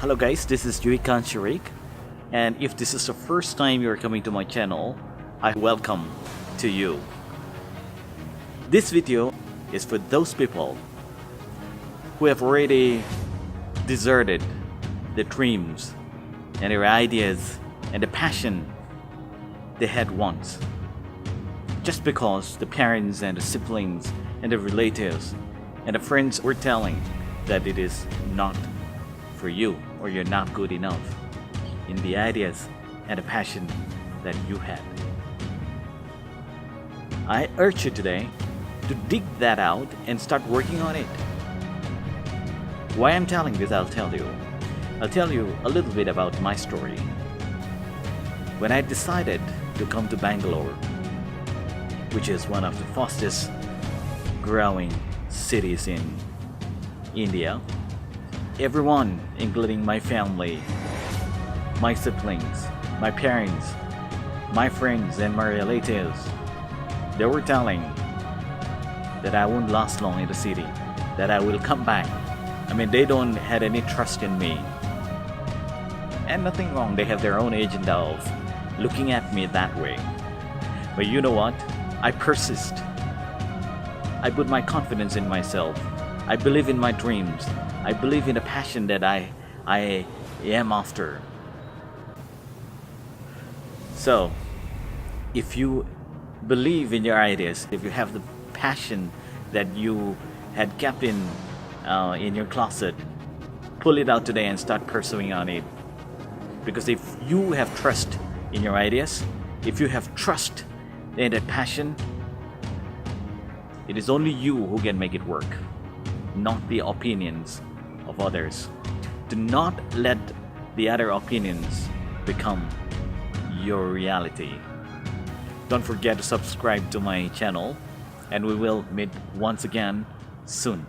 Hello guys, this is Yuikan Shirik, and if this is the first time you're coming to my channel, I welcome to you. This video is for those people who have already deserted the dreams and their ideas and the passion they had once, just because the parents and the siblings and the relatives and the friends were telling that it is not for you, or you're not good enough in the ideas and the passion that you had. I urge you today to dig that out and start working on it. Why I'm telling this, I'll tell you. I'll tell you a little bit about my story. When I decided to come to Bangalore, which is one of the fastest growing cities in India, everyone, including my family, my siblings, my parents, my friends, and my relatives, they were telling that I won't last long in the city, that I will come back. I mean, they don't had any trust in me. And nothing wrong, they have their own agenda of looking at me that way. But you know what? I persist. I put my confidence in myself. I believe in my dreams. I believe in the passion that I am after. So, if you believe in your ideas, if you have the passion that you had kept in your closet, pull it out today and start pursuing on it. Because if you have trust in your ideas, if you have trust in that passion, it is only you who can make it work, not the opinions of others. Do not let the other opinions become your reality. Don't forget to subscribe to my channel, and we will meet once again soon.